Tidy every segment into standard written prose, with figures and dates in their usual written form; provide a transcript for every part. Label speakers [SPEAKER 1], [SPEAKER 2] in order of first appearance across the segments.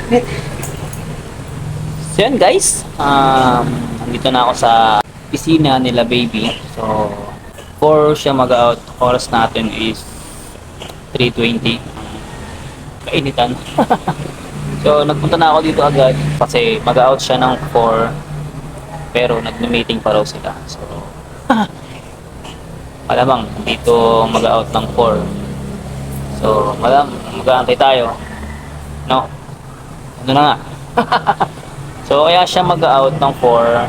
[SPEAKER 1] So yan guys, nandito na ako sa piscina nila baby. So, for siya mag-out, oras natin is 3:20. Kainitan. So, nagpunta na ako dito agad kasi mag-out siya ng 4 pero nag-meeting pa raw sila. So, malamang dito mag-out ng 4. So, mag-aantay tayo. No? Ano na nga. So, kaya siya mag-out ng 4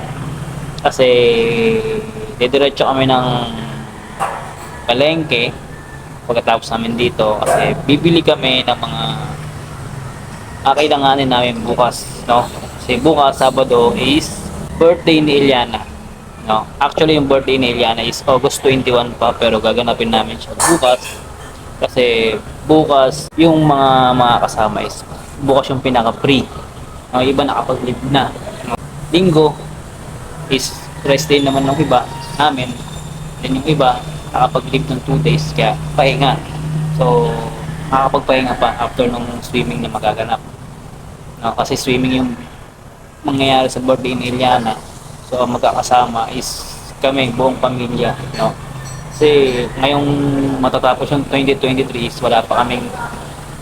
[SPEAKER 1] kasi didiretso kami ng palengke pagkatapos namin dito kasi bibili kami ng mga kailanganin namin bukas, no? Kasi bukas, Sabado, is birthday ni Eliana, no? Actually, yung birthday ni Eliana is August 21 pa pero gaganapin namin siya bukas kasi bukas yung mga kasama is bukas yung pinaka-free. Iba nakapag-leave na. Linggo is rest day naman ng iba namin. Then yung iba nakapag-leave ng 2 days kaya pahinga. So makakapagpahinga pa after nung swimming na magaganap. No, kasi swimming yung mangyayari sa birthday ni Eliana. So ang magkakasama is kami, buong pamilya, no. Kasi ngayong matatapos yung 2023 is wala pa kaming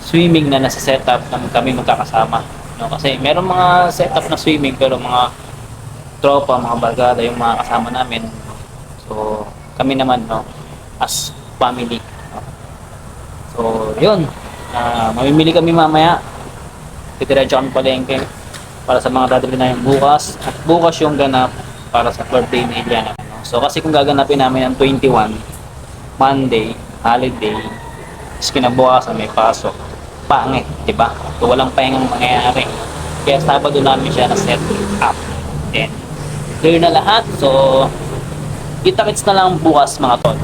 [SPEAKER 1] swimming na nasa setup na kami magkakasama. No, kasi meron mga setup na swimming pero mga tropa, mga barkada yung mga kasama namin. So, kami naman, no, as family. No. So, yun. Mamimili kami mamaya. Titiradyo kami palengke para sa mga dadali na yung bukas. At bukas yung ganap para sa birthday ni Eliana. No. So, kasi kung gaganapin namin ang 21, Monday, holiday, is kinabukasan may pasok. Pangit, di ba? So, walang pahingang mangyayari. Kaya Sabado namin siya na-set up. Then, clear na lahat. So, kita-kits na lang bukas mga tol.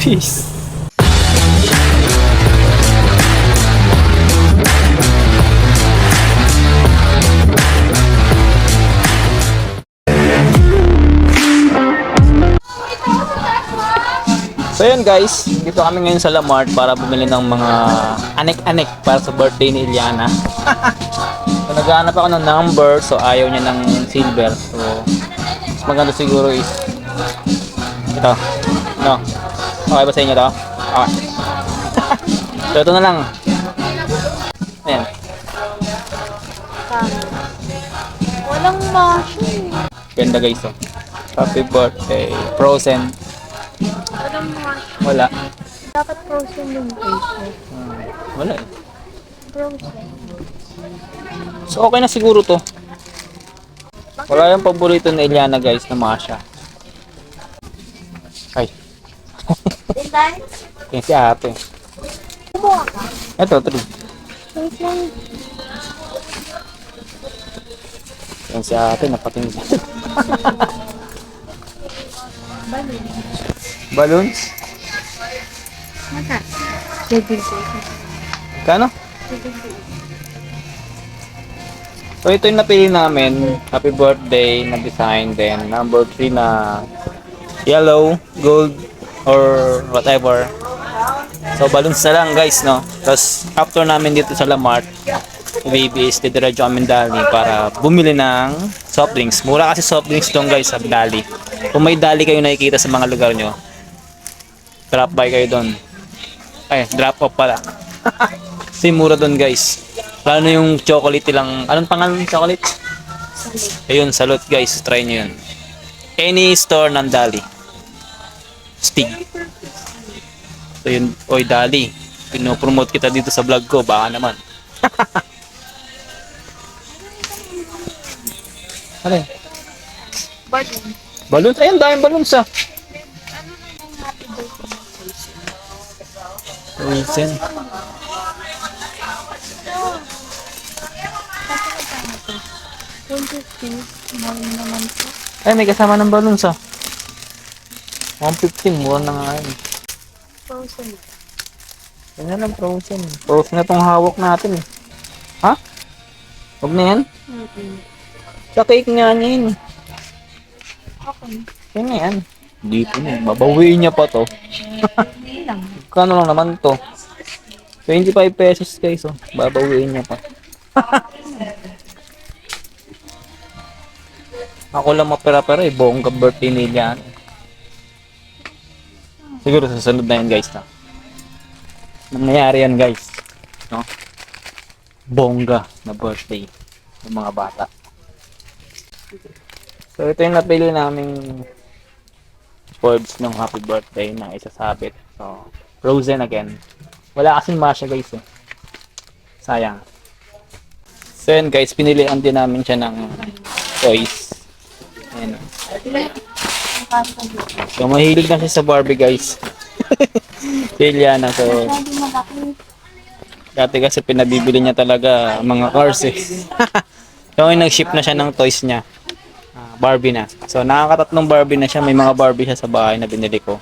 [SPEAKER 1] Peace! So yun guys, dito kami ngayon sa Lamart para bumili ng mga anek-anek para sa birthday ni Eliana. So naghahanap ako ng number, so ayaw niya ng silver. So mas maganda siguro is ito. No. Okay ba sa inyo to? Okay. So ito na lang. Ayan.
[SPEAKER 2] Walang machine.
[SPEAKER 1] Ganda guys oh. Happy birthday. Frozen.
[SPEAKER 2] Walang machine.
[SPEAKER 1] Wala.
[SPEAKER 2] Dapat frozen yung face.
[SPEAKER 1] Wala eh.
[SPEAKER 2] Frozen.
[SPEAKER 1] So okay na siguro to. Wala yung paborito ni Eliana guys na Masha. Ay.
[SPEAKER 2] Then,
[SPEAKER 1] Yan si ate.
[SPEAKER 2] kumuha ka.
[SPEAKER 1] Ito, 3.
[SPEAKER 2] Wait lang.
[SPEAKER 1] Yan si ate, napatingin.
[SPEAKER 2] Balon.
[SPEAKER 1] Balloons?
[SPEAKER 2] Mata. Bibig ko.
[SPEAKER 1] Kano? So ito yung napili namin. Happy birthday na design. Then number 3 na yellow, gold, or whatever. So balloons na lang guys, no? Tapos after namin dito sa Lamart, baby is didiretso kami Dali para bumili ng soft drinks. Mura kasi soft drinks doon guys sa Dali. Kung may Dali kayo nakikita sa mga lugar nyo, drop by kayo doon. Ay, drop off pala. Kasi mura doon guys. Lalo na yung chocolate lang. Anong pangalan ng chocolate? Ayun, salute guys. Try nyo yun. Any store ng Dali. Stig. So yun, oy Dali. Pinopromote kita dito sa vlog ko. Baka naman. Ano yun?
[SPEAKER 2] Balon.
[SPEAKER 1] Balloons? Ayun, daming balloons ah.
[SPEAKER 2] Ano na yung happy birthday face?
[SPEAKER 1] Wilson.
[SPEAKER 2] Kasi magkano to? 150. Mahal naman to.
[SPEAKER 1] Ay, may kasama ng balloons ah. 150, mura na nga yun.
[SPEAKER 2] Frozen.
[SPEAKER 1] Ganyan lang, frozen. Frozen na tong hawak natin eh. Ha? Huwag na yan? Sa cake nga niya yun.
[SPEAKER 2] Okay.
[SPEAKER 1] Yan na yan. Dito na. Babawiin niya pa to.
[SPEAKER 2] Hindi lang.
[SPEAKER 1] Kano lang naman to? 25 pesos guys oh. Babawiin niya pa. Ako lang mapera-pera eh, bongga birthday ni Iliana. Siguro susunod na yun guys na. Nangyayari yan guys. No? Bongga na birthday ng mga bata. So ito yung napili naming words ng happy birthday na isasabit. So, frozen again. Wala kasing masya guys eh. Sayang. So yun guys, pinilihan din namin siya ng toys. Ayan. So mahilig na siya sa Barbie guys. Iliana. So
[SPEAKER 2] Masyado malaki.
[SPEAKER 1] dati kasi pinabibili niya talaga mga cars eh. So ngayon nag-ship na siya ng toys niya. Barbie na. So nakakatatlong Barbie na siya. May mga Barbie siya sa bahay na binili ko.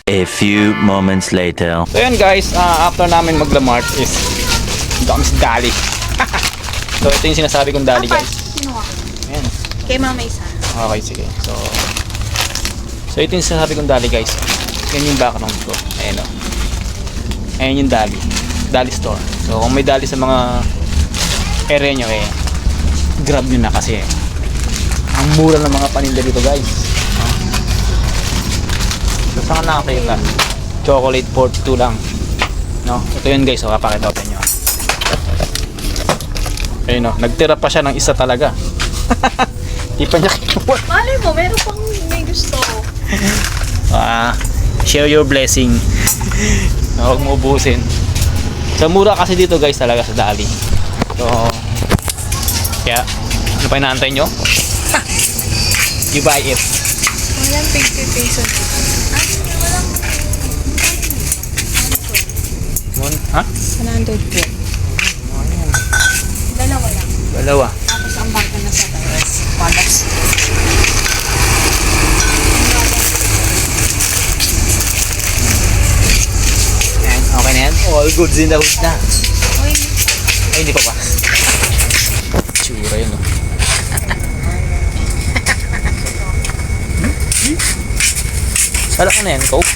[SPEAKER 3] A few moments later.
[SPEAKER 1] So yun guys, after namin maglamart is dami si Dali. So ito yung sinasabi kong Dali guys.
[SPEAKER 2] Kinuha.
[SPEAKER 1] Ayan.
[SPEAKER 2] Kay mama isa.
[SPEAKER 1] Okay, sige. So ito yung sinasabi kong Dali guys. Yan yung background ko. Ayan o. Ayan yung Dali. Dali store. So kung may Dali sa mga area nyo eh, grab nyo na kasi ang mura ng mga paninda dito guys. So saan ka nakakita? Chocolate for 2 lang. No? Ito yun guys. So kapakita ko nyo. Ayun o. Nagtira pa siya ng isa talaga. Di pa niya kinuha.
[SPEAKER 2] Malay mo, meron pang may gusto.
[SPEAKER 1] Share your blessing. Huwag mo ubusin. So mura kasi dito guys talaga sa Dali. So kaya ano pa inaantay nyo? You buy it.
[SPEAKER 2] Walang 50 pesos.
[SPEAKER 1] Ha?
[SPEAKER 2] 100 po. Dalawa lang.
[SPEAKER 1] Dalawa.
[SPEAKER 2] Tapos ang bangka na sa taas. Palas.
[SPEAKER 1] Yan. Okay na yan? All goods in the hood na.
[SPEAKER 2] Uy,
[SPEAKER 1] Ay, hindi pa ba? Tsura yun, no? Sala ko na yan, Coke?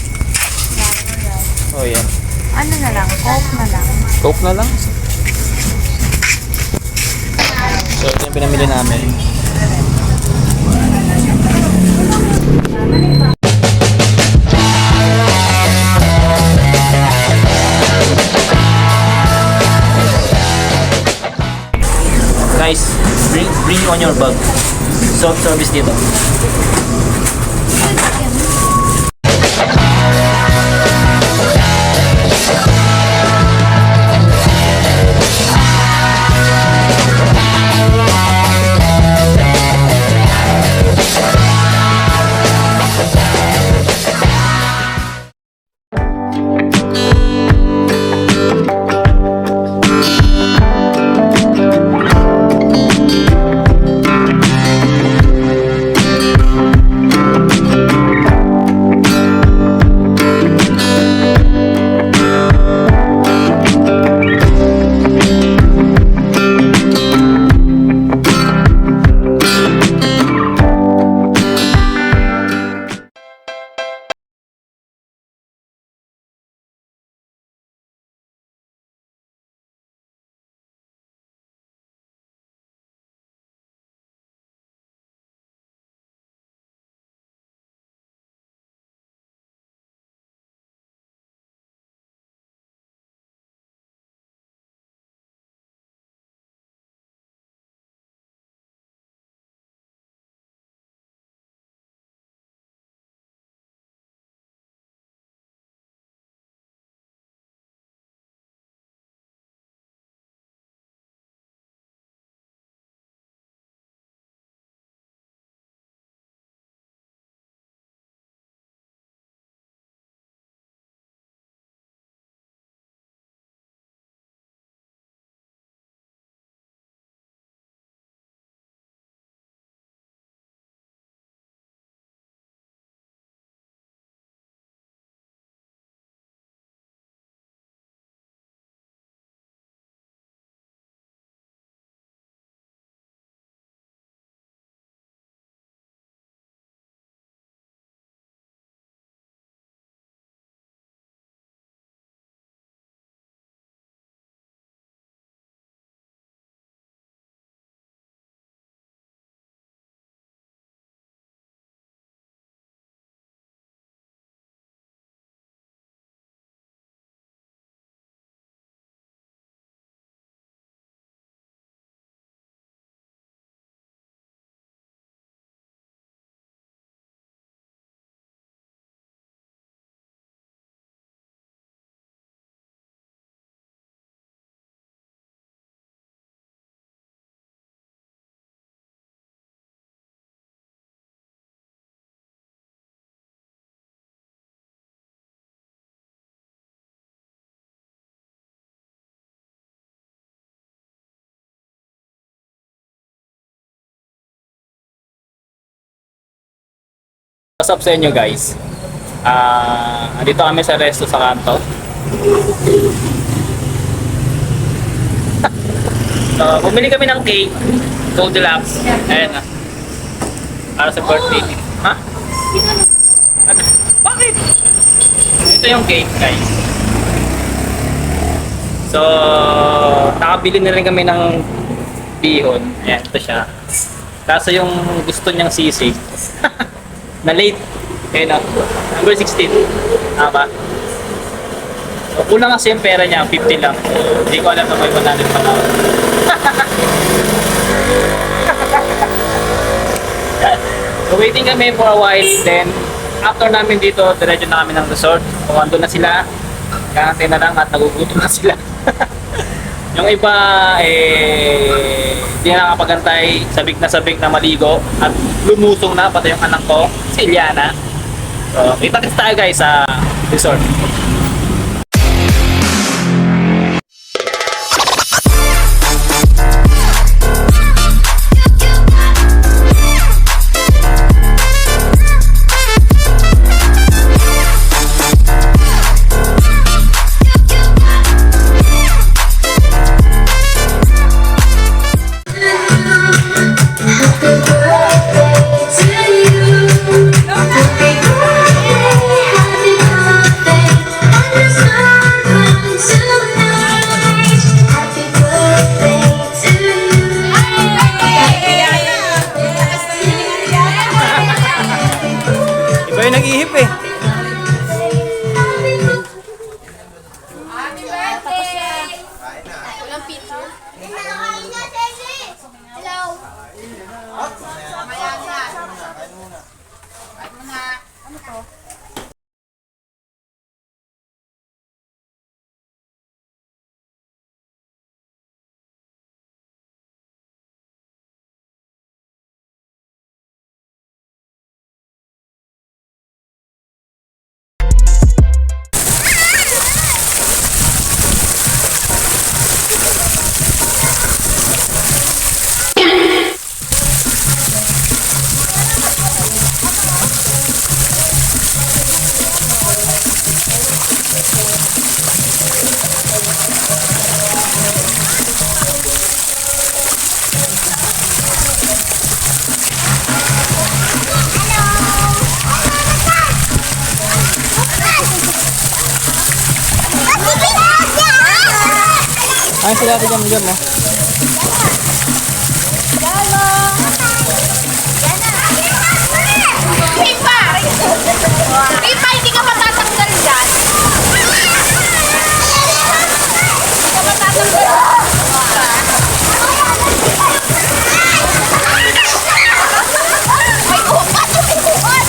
[SPEAKER 1] Oh, yan.
[SPEAKER 2] ano na lang, Coke na lang.
[SPEAKER 1] Coke na lang. So, ito yung pinamili namin. Guys, bring on your bag. Self-service dito. What's up sa inyo guys? Dito kami sa resto sa kanto. So, bumili kami ng cake, Gold Deluxe. Ayan na. Para sa birthday. Ha? Ano? Bakit? Ito yung cake guys. So, nakabili na rin kami ng bihon. Ayan, ito siya. Kaso yung gusto niyang sisig, na late. Ayan o, number 16. Tama. So, kulang kasi yung pera niya, 50 lang. Hindi ko alam na may 100 pa na. So, waiting kami for a while. Then, after namin dito, diretso na kami ng resort. So, ando na sila. Kakantay na lang at nagugutom na sila. Yung iba, hindi na nakapagantay, sabik na maligo at lumusong na, pati yung anak ko, si Iliana. So, kita-kits tayo guys sa resort. Iba yung nag-ihip eh.
[SPEAKER 2] Walang picture.
[SPEAKER 1] Ay, sila natin jam mo.
[SPEAKER 2] Pipa, hindi ka matatanggal dyan. Hindi ka matatanggal. May upat!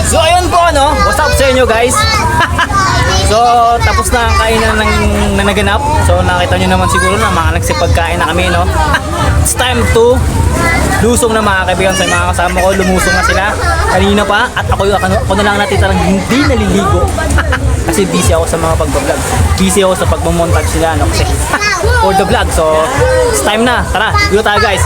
[SPEAKER 1] So ayun po ano, what's up sa inyo guys? So tapos na ang kainan ng naganap. So nakita nyo naman siguro na mga nagsipagkain na kami no. It's time to lusong na mga kaibigan sa mga kasama ko. Lumusong na sila kanina pa at ako na lang natitirang hindi naliligo. Kasi busy ako sa mga pag-vlog. Busy ako sa pagmo-montage sila no kasi for the vlog. So it's time na. Tara, dito tayo guys.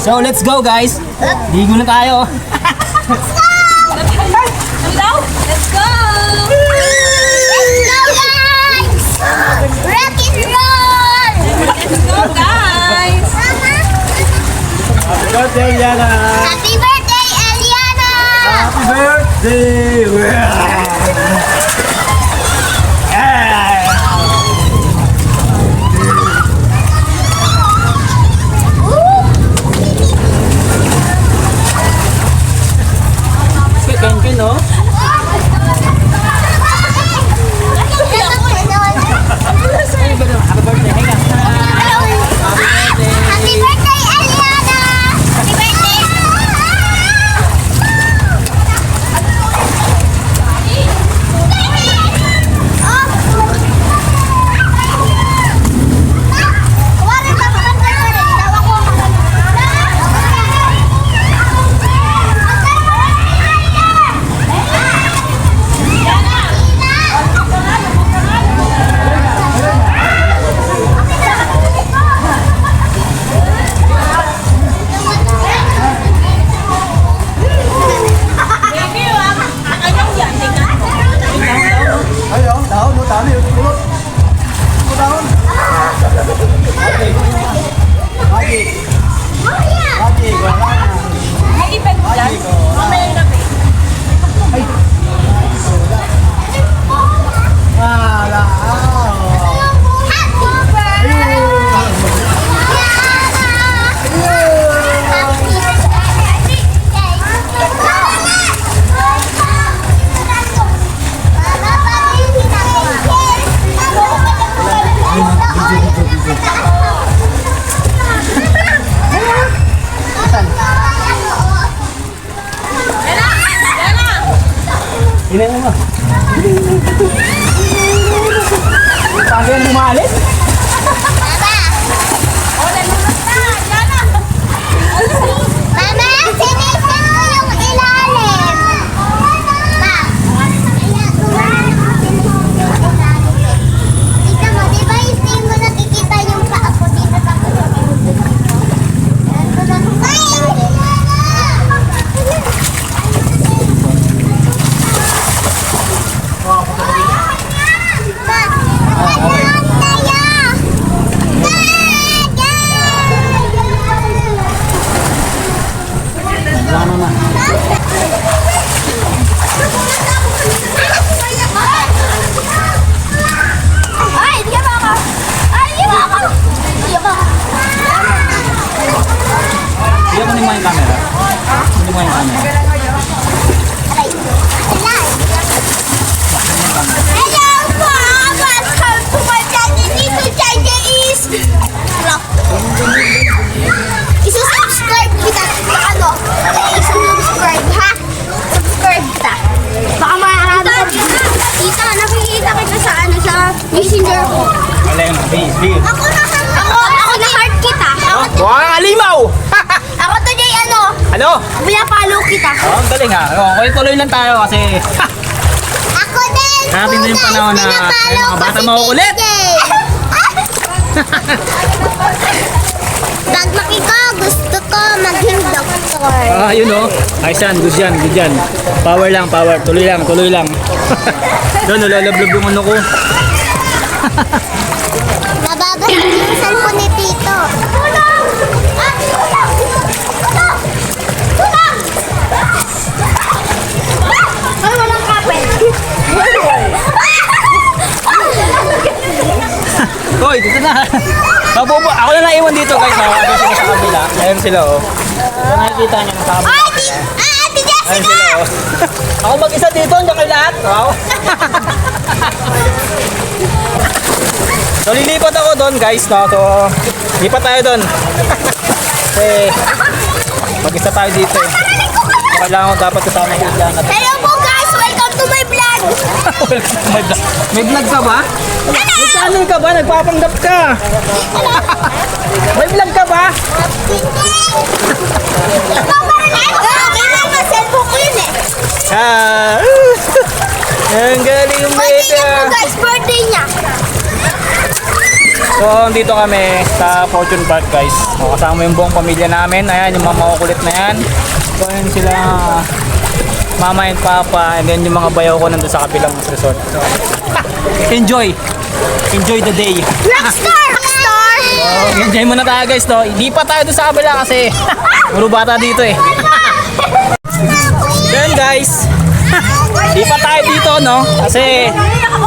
[SPEAKER 1] So let's go guys. Ligo na tayo.
[SPEAKER 2] Let's go!
[SPEAKER 1] Ken, no?
[SPEAKER 2] Happy birthday, Eliana! Happy birthday!
[SPEAKER 1] Ina mo. Paano yan umalis?
[SPEAKER 2] Mama, sinisin ko yung ilalim. Ma, tika mo, di ba hindi mo nakikita yung paa ko dito sa Ay, di ba ako? Ay, di ba ako? Di ba ako?
[SPEAKER 1] Hindi mo yung camera. Hindi mo yung camera.
[SPEAKER 2] Aray. Hello po! Welcome to my channel. Dito channel is... Hello. Isusubscribe kita. Ano? Isusubscribe, ha? Subscribe kita. Baka maharap ka. Tita, nakikita kita sa ano, sa messenger ko.
[SPEAKER 1] Alay mo, please.
[SPEAKER 2] Ako na heart kita.
[SPEAKER 1] Huwag kang alimaw!
[SPEAKER 2] Ako today ano,
[SPEAKER 1] Ano?
[SPEAKER 2] pinapalo kita.
[SPEAKER 1] Oh, ang galing ha. Okay, tuloy lang tayo kasi
[SPEAKER 2] Ako din.
[SPEAKER 1] Hanapin din yung panahon na
[SPEAKER 2] pinapalo
[SPEAKER 1] mga bata
[SPEAKER 2] ko si
[SPEAKER 1] makukulit.
[SPEAKER 2] TJ. Pag makiko, gusto ko maging doktor.
[SPEAKER 1] yun o. Ayos yan, good yan, good yan. Power lang, power. Tuloy lang, tuloy lang. Doon, nalalablog yung ano ko.
[SPEAKER 2] Nababas yung cellphone ni Tito. Tulong! Tulong! Tulong! Tulong! Ay, walang kapit.
[SPEAKER 1] Hoy, dito na. Ako na naiwan dito guys. Ano sila sa kabila. Ayun sila oh. Kung nakikita niyo sa kabila.
[SPEAKER 2] Ate
[SPEAKER 1] Ayun
[SPEAKER 2] Jessica!
[SPEAKER 1] sila oh. Ako mag-isa dito, andiyan kayo lahat. Wow. So lilipat ako doon guys. No? So lipat tayo doon. Kasi mag-isa tayo dito eh. So, kailangan ko dapat kasama yung Eliana.
[SPEAKER 2] Hello po guys! Welcome to my vlog!
[SPEAKER 1] Welcome to my vlog. May vlog ka ba? May channel ka ba? Nagpapanggap ka. May vlog ka ba?
[SPEAKER 2] Kailangan cellphone ko yun eh.
[SPEAKER 1] Ah, ang galing yung
[SPEAKER 2] Birthday niya po
[SPEAKER 1] beta.
[SPEAKER 2] guys! Birthday niya!
[SPEAKER 1] So, dito kami sa Fortune Park guys. So, kasama yung buong pamilya namin. Ayan, yung mga makukulit na yan. So, ayan sila mama and papa. And then yung mga bayaw ko nandun sa kabilang resort. So, enjoy! Enjoy the day.
[SPEAKER 2] Rockstar! Rockstar!
[SPEAKER 1] So, enjoy muna tayo guys. No? Hindi pa tayo doon sa kabila kasi puro bata dito eh. So, yun guys. Lipat tayo dito, no? Kasi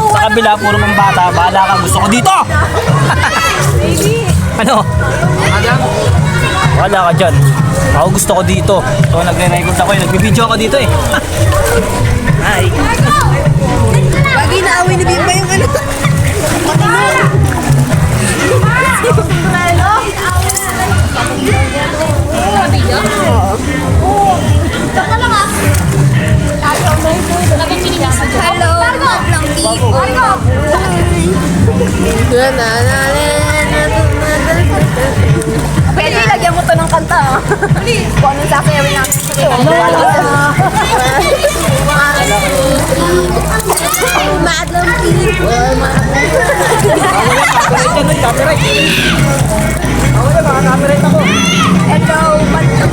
[SPEAKER 1] sa kabila, puro mga bata. Bahala ka, gusto ko dito! Ano? Wala ka dyan. Ako gusto ko dito. So, nagre-record ako, nagbibideo ako dito eh. Hi!
[SPEAKER 2] Pag inaaway ni Bimba yung ano. Hello, ng Bimbo. Pwede lagyan mo to ng kanta. Kung anong sasayaw namin. Madam people. Hello, madam.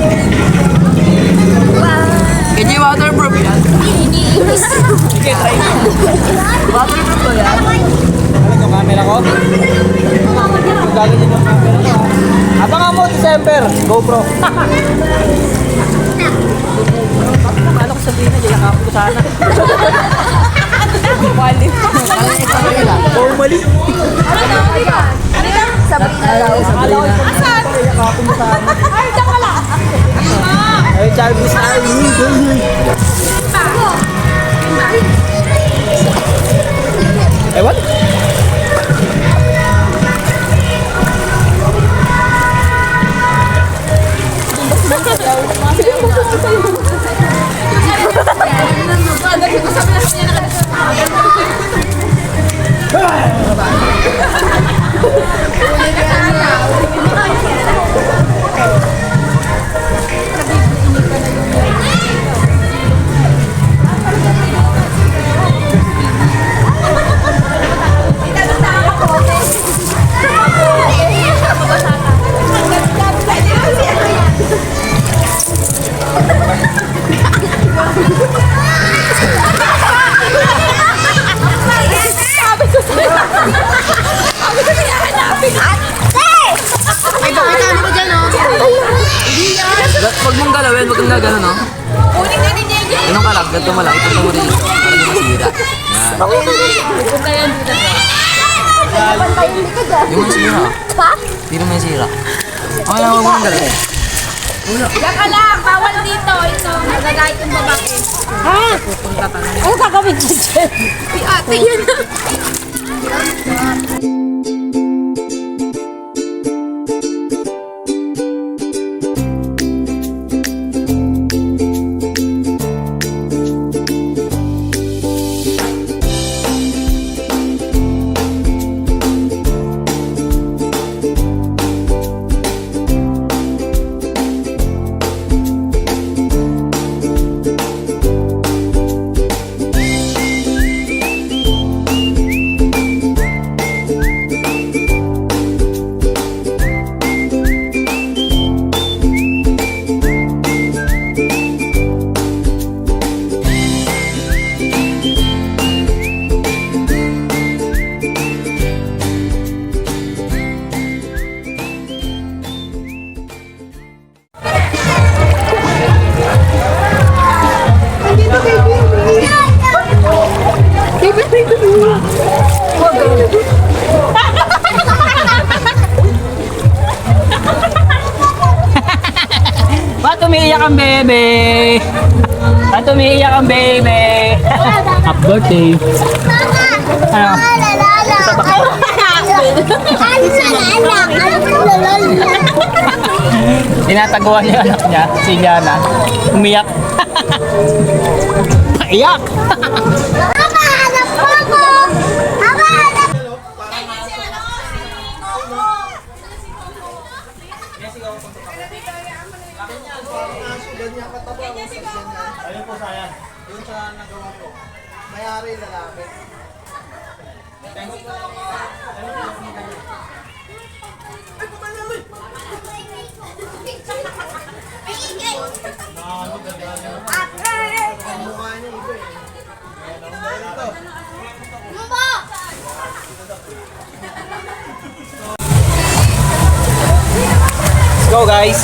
[SPEAKER 4] Kaya yung waterproof yan.
[SPEAKER 1] Sige, try mo.
[SPEAKER 4] Waterproof ba yan?
[SPEAKER 1] Ano yung camera ko? Gaganyan yung camera ko. Abangan mo, December. GoPro. Ano ko sabihin na, yayakapin ko sana.
[SPEAKER 4] Normally.
[SPEAKER 1] Normally?
[SPEAKER 2] Sabrina daw.
[SPEAKER 1] Asan? Yayakapin mo sana.
[SPEAKER 2] Ay, diyan ka lang.
[SPEAKER 1] Ay, Jarvis na. Ewan?
[SPEAKER 4] Huwag mong galawin, huwag kang gagano, no? Ganun ka lang, ganito mo lang, ipunta mo rin para di masira. Yan. Yung masira.
[SPEAKER 2] Pa?
[SPEAKER 4] Hindi naman sira. Okay lang, huwag mong galawin.
[SPEAKER 2] Diyan ka lang. Bawal dito. Ito. Nagagayit yung babae. Ha? Ano gagawin dyan? Si ate yun.
[SPEAKER 1] Ba't umiiyak ang bebe? Ba't umiiyak ang bebe? Happy birthday. Ano? Tinataguan niya anak niya, si Liana. Umiyak. Paiyak! Let's go, guys!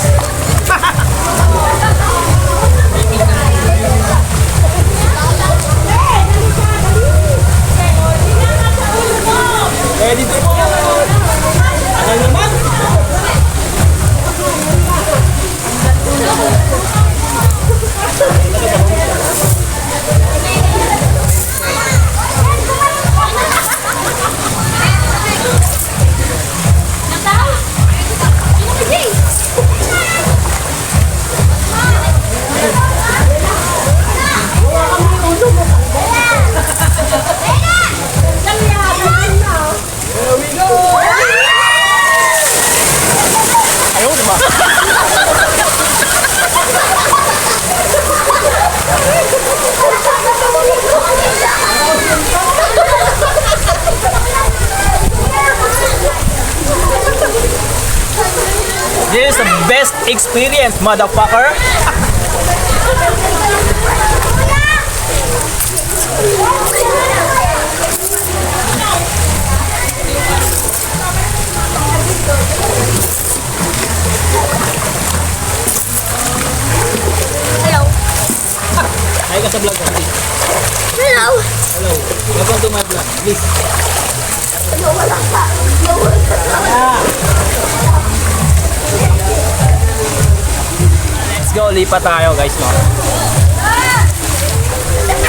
[SPEAKER 1] experience, motherfucker.
[SPEAKER 2] Hello.
[SPEAKER 1] Ay ka sa vlog ko, please.
[SPEAKER 2] Hello.
[SPEAKER 1] Hello. Welcome to my vlog, please.
[SPEAKER 2] Wala ka.
[SPEAKER 1] Let's go, lipat tayo guys, no?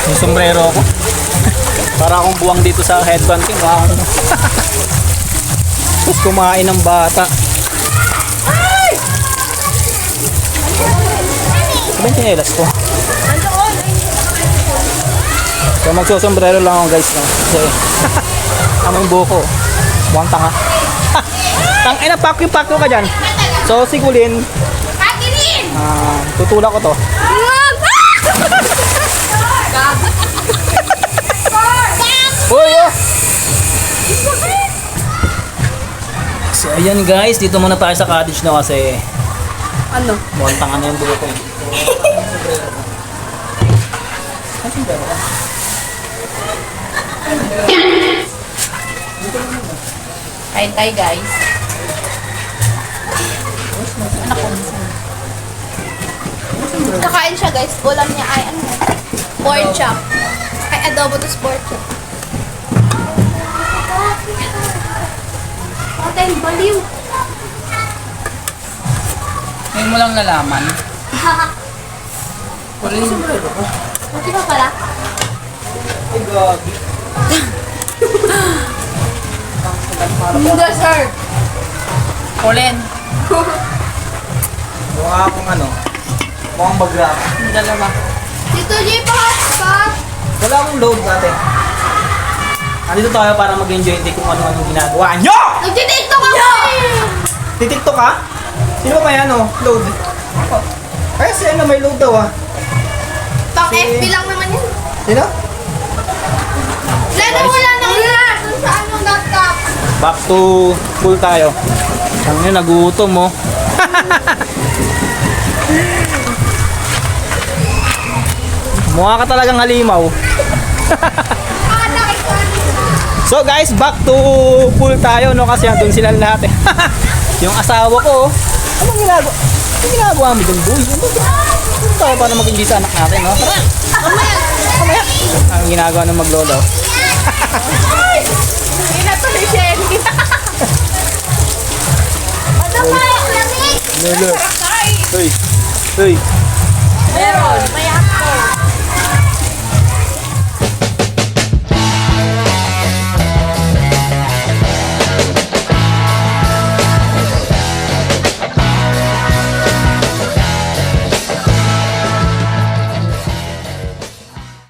[SPEAKER 1] Yung sombrero ko. Para akong buwang dito sa headbunting. Wow. Tapos kumain ng bata. Ano yung chinelas ko? So magsusombrero lang ako guys, no? Kasi amang buko. Buwang tanga. Tang ina, pakyo ka dyan. So si Kulin,
[SPEAKER 2] Katilin!
[SPEAKER 1] tutulak ko to. Uy, oh! So ayan guys, dito muna tayo sa cottage na kasi
[SPEAKER 2] Ano?
[SPEAKER 1] buwang tanga na yung buko ko.
[SPEAKER 2] Kain tayo guys. Anak ko. Kakain siya guys. Ulam niya ay ano? Pork chop. Ay adobo to pork chop. Patay, baliw.
[SPEAKER 4] Ngayon mo lang nalaman.
[SPEAKER 2] Buti pa pala. Hindi sir.
[SPEAKER 4] Colin.
[SPEAKER 1] Mukha akong ano, mukhang bagra.
[SPEAKER 4] Dalawa.
[SPEAKER 2] Dito J pa hotspot.
[SPEAKER 1] Wala akong load dati. Nandito tayo para mag-enjoy hindi kung ano-ano ginagawa nyo!
[SPEAKER 2] Nagtitiktok ako eh.
[SPEAKER 1] Titiktok ka? Sino ba may ano, load? Ay, si ano may load daw ah.
[SPEAKER 2] Pang
[SPEAKER 1] Si-
[SPEAKER 2] FB lang naman yan.
[SPEAKER 1] Sino?
[SPEAKER 2] Lalo wala nang lahat. Kung saan yung laptop.
[SPEAKER 1] Back to full tayo. Ang yun, nagutom mo. Mukha ka talagang halimaw. So guys, back to full tayo no kasi andun sila lahat eh. Yung asawa ko, anong ginagawa? Anong ginagawa mo dun, boy? Ano tayo para mag-hindi sa anak natin, no? Tara! Mamaya! Ang ginagawa ng maglolo.
[SPEAKER 2] Hindi na to si Shelly. Ano ba? Lamig!
[SPEAKER 1] Lolo. Hoy! Hoy!
[SPEAKER 2] Meron. May ako.